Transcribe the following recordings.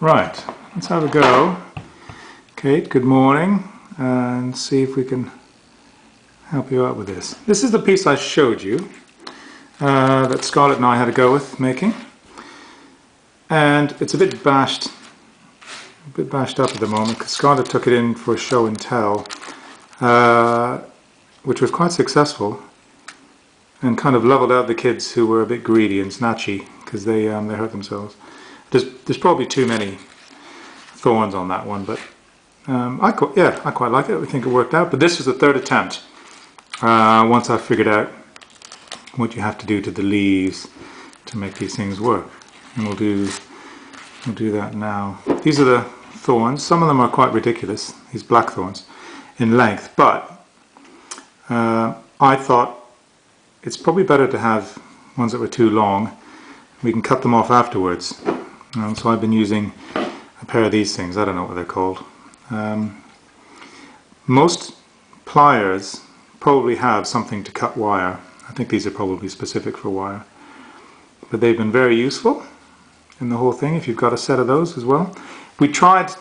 Right, let's have a go. Kate, good morning, and see if we can help you out with this. This is the piece I showed you that Scarlett and I had a go with making, and it's a bit bashed up at the moment because Scarlett took it in for a show and tell, which was quite successful and kind of leveled out the kids who were a bit greedy and snatchy because they hurt themselves. There's probably too many thorns on that one, but I quite like it. I think it worked out. But this was the third attempt. Once I figured out what you have to do to the leaves to make these things work, and we'll do that now. These are the thorns. Some of them are quite ridiculous. These black thorns in length, but I thought it's probably better to have ones that were too long. We can cut them off afterwards. So I've been using a pair of these things. I don't know what they're called. Most pliers probably have something to cut wire. I think these are probably specific for wire. But they've been very useful in the whole thing, if you've got a set of those as well. We tried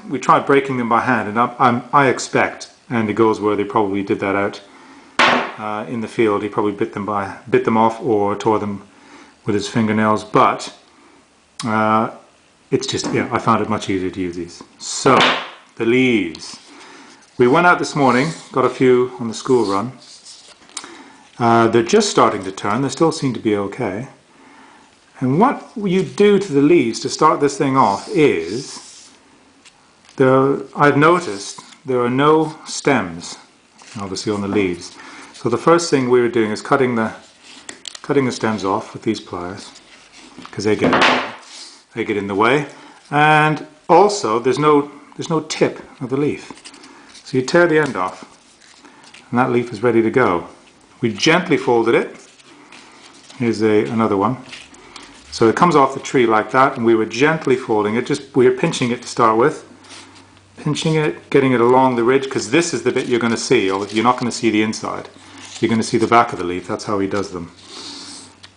breaking them by hand, and I expect Andy Goldsworthy probably did that out in the field. He probably bit them off or tore them with his fingernails, but it's just, I found it much easier to use these. So, the leaves. We went out this morning, got a few on the school run. They're just starting to turn, they still seem to be okay. And what you do to the leaves to start this thing off is, I've noticed there are no stems, obviously, on the leaves. So the first thing we were doing is cutting the stems off with these pliers, because they get in the way, and also there's no tip of the leaf, so you tear the end off and that leaf is ready to go. We gently folded it. Here's another one. So it comes off the tree like that, and we were gently folding it. We were pinching it to start with, pinching it, getting it along the ridge, because this is the bit you're going to see. You're not going to see the inside, you're going to see the back of the leaf. That's how he does them.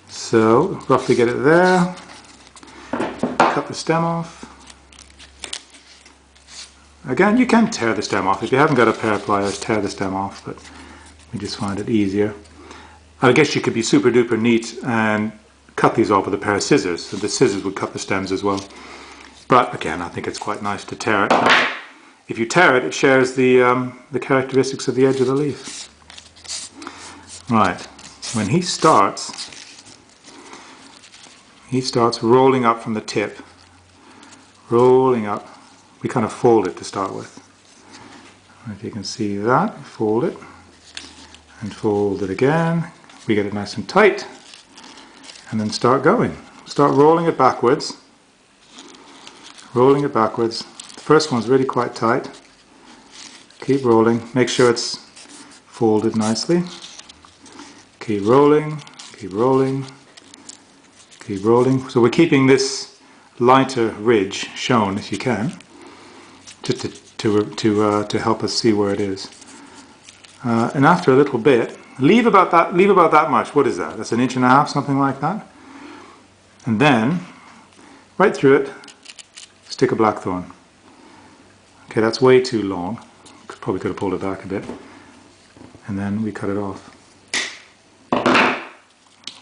So roughly get it there. Cut the stem off. Again, you can tear the stem off. If you haven't got a pair of pliers, tear the stem off, but we just find it easier. I guess you could be super duper neat and cut these off with a pair of scissors, so the scissors would cut the stems as well. But again, I think it's quite nice to tear it. If you tear it, it shares the characteristics of the edge of the leaf. Right, when he starts rolling up from the tip, rolling up. We kind of fold it to start with. If you can see that, fold it, and fold it again. We get it nice and tight, and then start going. Start rolling it backwards. Rolling it backwards. The first one's really quite tight. Keep rolling. Make sure it's folded nicely. Keep rolling, keep rolling. Keep rolling. So we're keeping this lighter ridge shown if you can, just to help us see where it is. And after a little bit, leave about that much. What is that? That's 1.5 inches, something like that. And then, right through it, stick a blackthorn. Okay, that's way too long. Probably could have pulled it back a bit. And then we cut it off.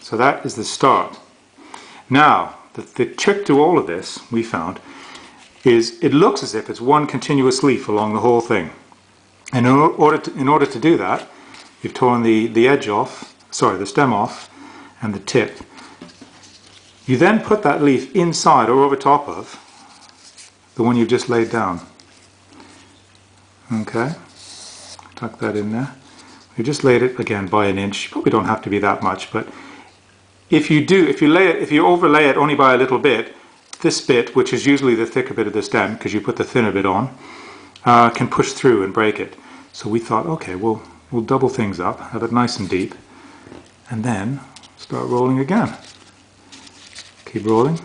So that is the start. Now, the trick to all of this, we found, is it looks as if it's one continuous leaf along the whole thing. And in order to do that, you've torn the edge off, the stem off, and the tip. You then put that leaf inside or over top of the one you've just laid down. Okay, tuck that in there. You just laid it again by 1 inch. You probably don't have to be that much, but if you overlay it only by a little bit, this bit, which is usually the thicker bit of the stem, because you put the thinner bit on, can push through and break it. So we thought, okay, we'll double things up, have it nice and deep, and then start rolling again. Keep rolling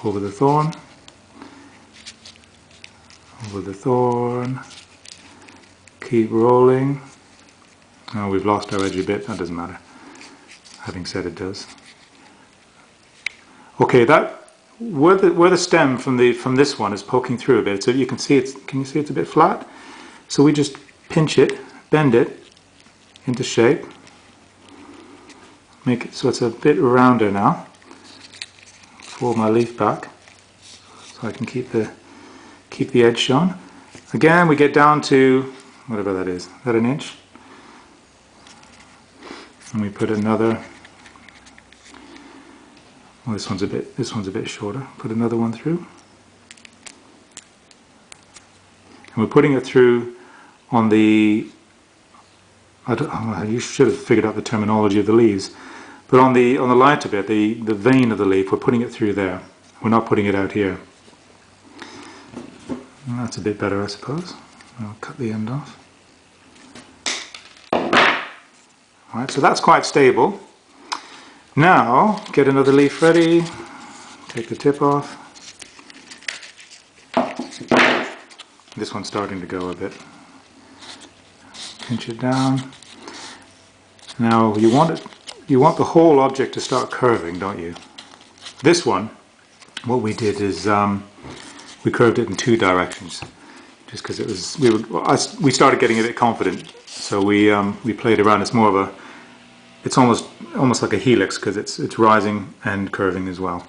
over the thorn, over the thorn. Keep rolling. Oh, we've lost our edge a bit. That doesn't matter. Having said it does. Okay, where the stem from this one is poking through a bit, so you can see can you see it's a bit flat? So we just pinch it, bend it into shape, make it so it's a bit rounder now. Fold my leaf back so I can keep the edge shown. Again, we get down to whatever that is. Is that an inch? And we put another. Well, this one's a bit shorter. Put another one through. And we're putting it through on the, you should have figured out the terminology of the leaves, but on the lighter bit, the vein of the leaf, we're putting it through there. We're not putting it out here. And that's a bit better, I suppose. I'll cut the end off. Alright, so that's quite stable. Now, get another leaf ready, take the tip off. This one's starting to go a bit. Pinch it down. Now you want the whole object to start curving, don't you? This one, what we did is we curved it in two directions, just because it was we started getting a bit confident, so we played around. It's more of a, it's almost like a helix because it's rising and curving as well.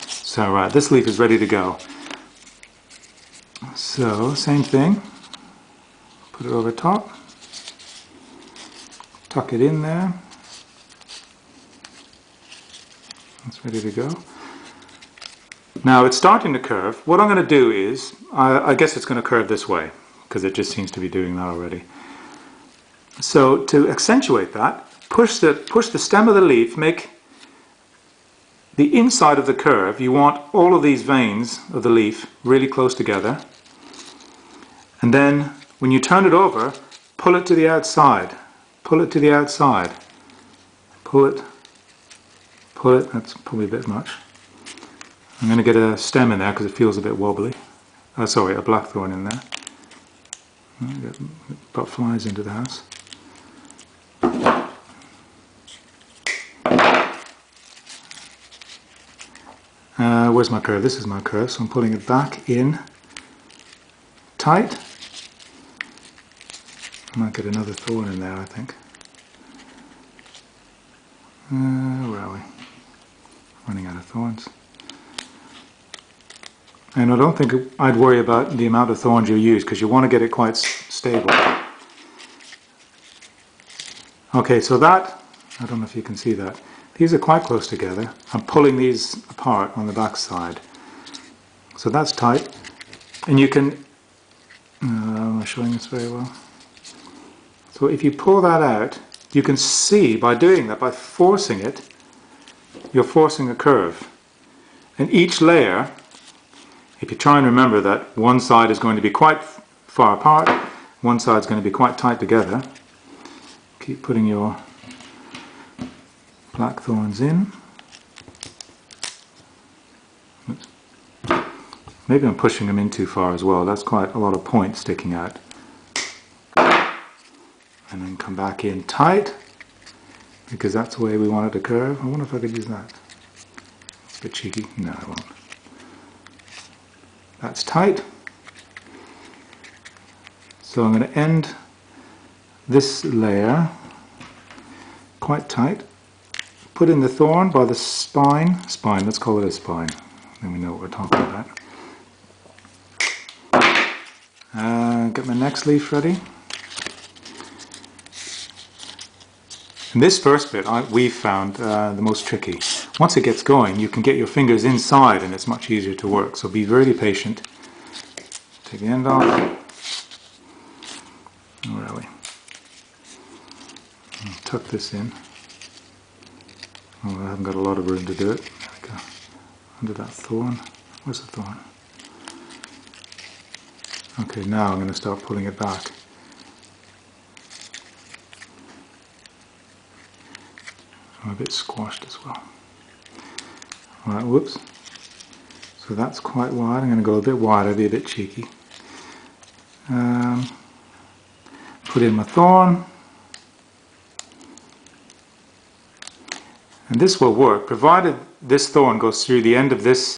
So this leaf is ready to go. So same thing. Put it over top. Tuck it in there. It's ready to go. Now it's starting to curve. What I'm going to do is, I guess it's going to curve this way because it just seems to be doing that already. So to accentuate that, push the stem of the leaf, make the inside of the curve. You want all of these veins of the leaf really close together. And then when you turn it over, pull it to the outside. Pull it to the outside. Pull it. Pull it. That's probably a bit much. I'm going to get a stem in there because it feels a bit wobbly. Sorry, a blackthorn in there. Got flies into the house. Where's my curve? This is my curve, so I'm pulling it back in tight. I might get another thorn in there, I think. Where are we? Running out of thorns. And I don't think I'd worry about the amount of thorns you use because you want to get it quite stable. Okay, so that, I don't know if you can see that. These are quite close together. I'm pulling these apart on the back side. So that's tight. And you can, I'm not showing this very well. So if you pull that out, you can see by doing that, by forcing it, you're forcing a curve. And each layer, if you try and remember that one side is going to be quite far apart, one side is going to be quite tight together, keep putting your blackthorns in. Oops. Maybe I'm pushing them in too far as well. That's quite a lot of point sticking out. And then come back in tight, because that's the way we want it to curve. I wonder if I could use that. It's a bit cheeky. No, I won't. That's tight. So I'm going to end this layer quite tight. Put in the thorn by the spine. Let's call it a spine. Then we know what we're talking about. Get my next leaf ready. And this first bit we've found the most tricky. Once it gets going, you can get your fingers inside and it's much easier to work. So be very patient. Take the end off. Where are we? Tuck this in. Oh, I haven't got a lot of room to do it. There we go. Under that thorn. Where's the thorn? Okay, now I'm going to start pulling it back. I'm a bit squashed as well. Alright, whoops. So that's quite wide. I'm going to go a bit wider, be a bit cheeky. Put in my thorn. And this will work, provided this thorn goes through the end of this